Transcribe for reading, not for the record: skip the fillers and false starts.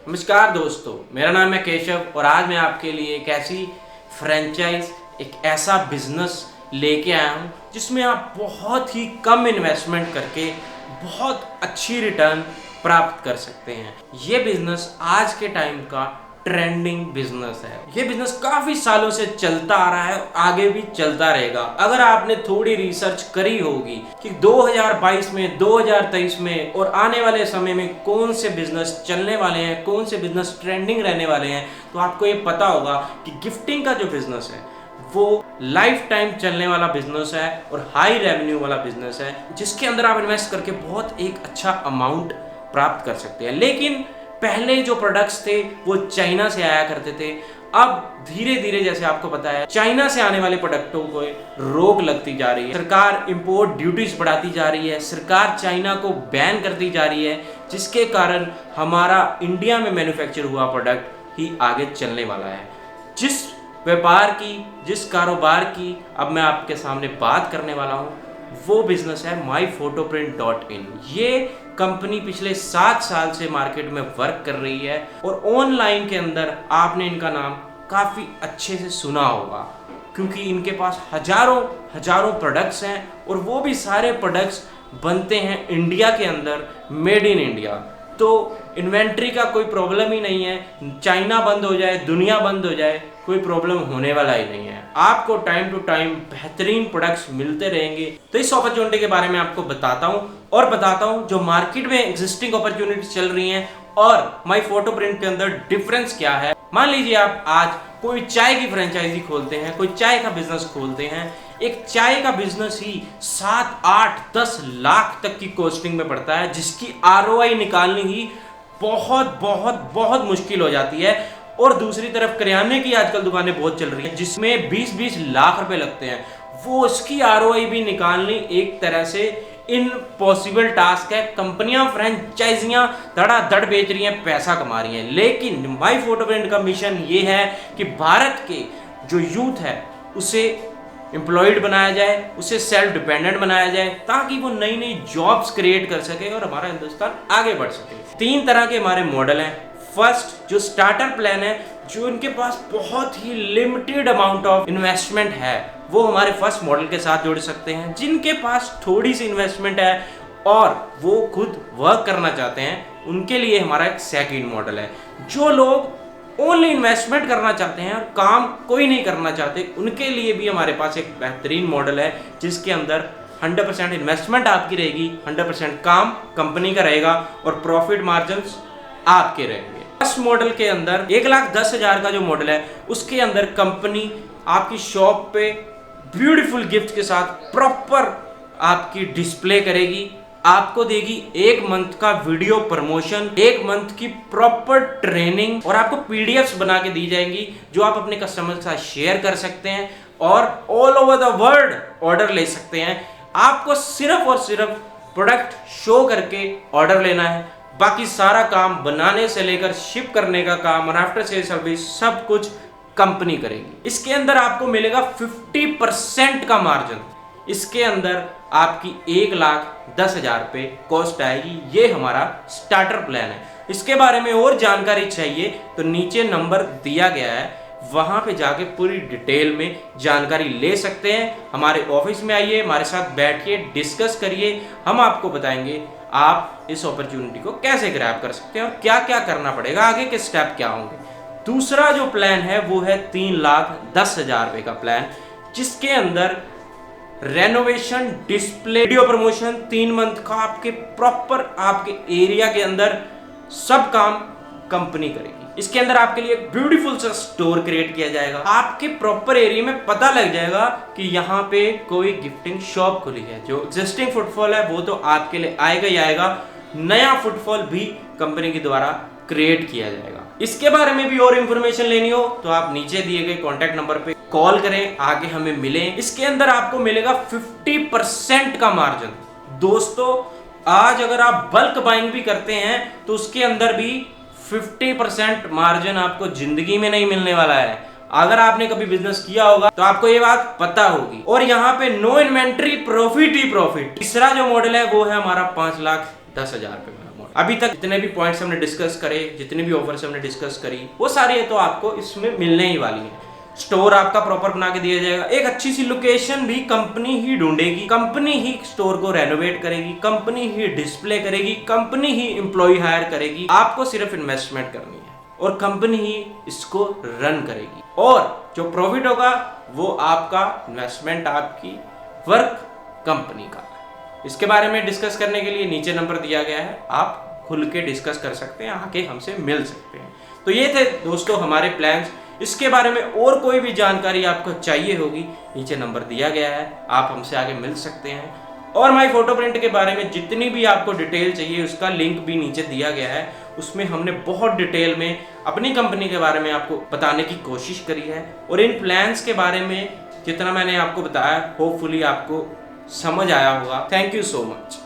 नमस्कार दोस्तों, मेरा नाम है केशव और आज मैं आपके लिए एक ऐसी फ्रेंचाइज, एक ऐसा बिजनेस लेके आया हूँ जिसमें आप बहुत ही कम इन्वेस्टमेंट करके बहुत अच्छी रिटर्न प्राप्त कर सकते हैं। ये बिजनेस आज के टाइम का ट्रेंडिंग बिजनेस है। ये बिजनेस काफी सालों से चलता आ रहा है, आगे भी चलता रहेगा। अगर आपने थोड़ी रिसर्च करी होगी कि 2022 में, 2023 में और आने वाले समय में कौन से बिजनेस चलने वाले हैं, कौन से बिजनेस ट्रेंडिंग रहने वाले हैं, तो आपको ये पता होगा कि गिफ्टिंग का जो बिजनेस है वो लाइफ टाइम चलने वाला बिजनेस है और हाई रेवेन्यू वाला बिजनेस है, जिसके अंदर आप इन्वेस्ट करके बहुत एक अच्छा अमाउंट प्राप्त कर सकते हैं। लेकिन पहले जो प्रोडक्ट्स थे वो चाइना से आया करते थे। अब धीरे धीरे, जैसे आपको पता है, चाइना से आने वाले प्रोडक्टों को रोक लगती जा रही है। सरकार इंपोर्ट ड्यूटीज बढ़ाती जा रही है, सरकार चाइना को बैन करती जा रही है, जिसके कारण हमारा इंडिया में मैन्युफैक्चर हुआ प्रोडक्ट ही आगे चलने वाला है। जिस व्यापार की, जिस कारोबार की अब मैं आपके सामने बात करने वाला हूँ वो बिजनेस है myphotoprint.in। ये कंपनी पिछले 7 साल से मार्केट में वर्क कर रही है और ऑनलाइन के अंदर आपने इनका नाम काफ़ी अच्छे से सुना होगा, क्योंकि इनके पास हजारों प्रोडक्ट्स हैं और वो भी सारे प्रोडक्ट्स बनते हैं इंडिया के अंदर, मेड इन इंडिया। तो इन्वेंट्री का कोई प्रॉब्लम ही नहीं है। चाइना बंद हो जाए, दुनिया बंद हो जाए, कोई प्रॉब्लम होने वाला ही नहीं है। आपको टाइम टू टाइम बेहतरीन प्रोडक्ट्स मिलते रहेंगे। तो इस अपॉर्चुनिटी के बारे में आपको बताता हूँ जो मार्केट में एग्जिस्टिंग अपॉर्चुनिटी चल रही हैं और माई फोटो प्रिंट के अंदर डिफरेंस क्या है। मान लीजिए आप आज कोई चाय की फ्रेंचाइजी खोलते हैं, कोई चाय का बिजनेस खोलते हैं। एक चाय का बिजनेस ही 7, 8, 10 लाख तक की कॉस्टिंग में पड़ता है, जिसकी ROI निकालनी ही बहुत मुश्किल हो जाती है। और दूसरी तरफ करियाने की आजकल दुकानें बहुत चल रही हैं जिसमें 20-20 लाख रुपए लगते हैं। वो उसकी ROI भी निकालनी एक तरह से इम्पॉसिबल टास्क है। कंपनियां, फ्रेंचाइजियां धड़ाधड़ बेच रही हैं, पैसा कमा रही हैं, लेकिन माई फोटो प्रिंट का मिशन ये है कि भारत के जो यूथ है उसे एम्प्लॉयड बनाया जाए, उसे सेल्फ डिपेंडेंट बनाया जाए, ताकि वो नई नई जॉब्स क्रिएट कर सके और हमारा हिंदुस्तान आगे बढ़ सके। 3 तरह के हमारे मॉडल हैं। फर्स्ट जो स्टार्टर प्लान है, जो इनके पास बहुत ही लिमिटेड अमाउंट ऑफ इन्वेस्टमेंट है, वो हमारे फर्स्ट मॉडल के साथ जोड़ सकते हैं। जिनके पास थोड़ी सी इन्वेस्टमेंट है और वो खुद वर्क करना चाहते हैं, उनके लिए हमारा एक सेकंड मॉडल है। जो लोग ओनली इन्वेस्टमेंट करना चाहते हैं और काम कोई नहीं करना चाहते, उनके लिए भी हमारे पास एक बेहतरीन मॉडल है, जिसके अंदर 100% इन्वेस्टमेंट आपकी रहेगी, 100% काम कंपनी का रहेगा और प्रॉफिट मार्जिन आपके रहेंगे। फर्स्ट मॉडल के अंदर 1,10,000 का जो मॉडल है, उसके अंदर कंपनी आपकी शॉप पे ब्यूटीफुल गिफ्ट के साथ प्रॉपर आपकी डिस्प्ले करेगी, आपको देगी 1 मंथ का वीडियो प्रमोशन, 1 मंथ की प्रॉपर ट्रेनिंग और आपको PDFs बना के दी जाएंगी, जो आप अपने कस्टमर के साथ शेयर कर सकते हैं और all over the world order ले सकते हैं। आपको सिर्फ और सिर्फ प्रोडक्ट शो करके ऑर्डर लेना है, बाकी सारा काम बनाने से लेकर शिप करने का काम और आफ्टर सेल सर्विस सब कुछ कंपनी करेगी। इसके अंदर आपको मिलेगा 50% का मार्जिन। इसके अंदर आपकी 1,10,000 रुपये कॉस्ट आएगी। ये हमारा स्टार्टर प्लान है। इसके बारे में और जानकारी चाहिए तो नीचे नंबर दिया गया है, वहां पे जाके पूरी डिटेल में जानकारी ले सकते हैं। हमारे ऑफिस में आइए, हमारे साथ बैठिए, डिस्कस करिए, हम आपको बताएंगे आप इस अपॉर्चुनिटी को कैसे ग्रैब कर सकते हैं और क्या क्या करना पड़ेगा, आगे के स्टेप क्या होंगे। दूसरा जो प्लान है वो है 3,10,000 रुपये का प्लान, जिसके अंदर renovation, display, video promotion 3 month का आपके प्रॉपर आपके एरिया के अंदर सब काम कंपनी करेगी। इसके अंदर आपके लिए एक ब्यूटीफुल सा स्टोर क्रिएट किया जाएगा। आपके प्रॉपर एरिया में पता लग जाएगा कि यहाँ पे कोई गिफ्टिंग शॉप खुली है। जो एग्जिस्टिंग फुटफॉल है वो तो आपके लिए आएगा ही आएगा, नया फुटफॉल भी कंपनी के द्वारा क्रिएट किया जाएगा। इसके बारे में भी और इंफॉर्मेशन लेनी हो तो आप नीचे दिए गए कॉन्टैक्ट नंबर पे कॉल करें, आगे हमें मिलें। इसके अंदर आपको मिलेगा 50% का मार्जिन। दोस्तों, आज अगर आप बल्क बाइंग भी करते हैं तो उसके अंदर भी 50% मार्जिन आपको जिंदगी में नहीं मिलने वाला है। अगर आपने कभी बिजनेस किया होगा तो आपको ये बात पता होगी। और यहाँ पे नो इन्वेंट्री, प्रॉफिट ही प्रॉफिट। तीसरा जो मॉडल है वो है हमारा 5,10,000 रुपये का मॉडल। अभी तक जितने भी पॉइंट्स हमने डिस्कस करे, जितने भी ऑफर्स हमने डिस्कस करी, वो सारी तो आपको इसमें मिलने ही वाली है। स्टोर आपका प्रॉपर बना के दिया जाएगा, एक अच्छी सी लोकेशन भी कंपनी ही ढूंढेगी, कंपनी ही स्टोर को रेनोवेट करेगी, कंपनी ही डिस्प्ले करेगी, कंपनी ही एम्प्लॉय हायर करेगी। आपको सिर्फ इन्वेस्टमेंट करनी है और कंपनी ही इसको रन करेगी, और जो प्रॉफिट होगा वो आपका इन्वेस्टमेंट, आपकी वर्क कंपनी का। इसके बारे में डिस्कस करने के लिए नीचे नंबर दिया गया है, आप खुल के डिस्कस कर सकते हैं, आके हमसे मिल सकते हैं। तो ये थे दोस्तों हमारे प्लान्स। इसके बारे में और कोई भी जानकारी आपको चाहिए होगी, नीचे नंबर दिया गया है, आप हमसे आगे मिल सकते हैं। और माई फोटो प्रिंट के बारे में जितनी भी आपको डिटेल चाहिए उसका लिंक भी नीचे दिया गया है। उसमें हमने बहुत डिटेल में अपनी कंपनी के बारे में आपको बताने की कोशिश करी है, और इन प्लान्स के बारे में जितना मैंने आपको बताया होपफुली आपको समझ आया होगा। Thank you so much.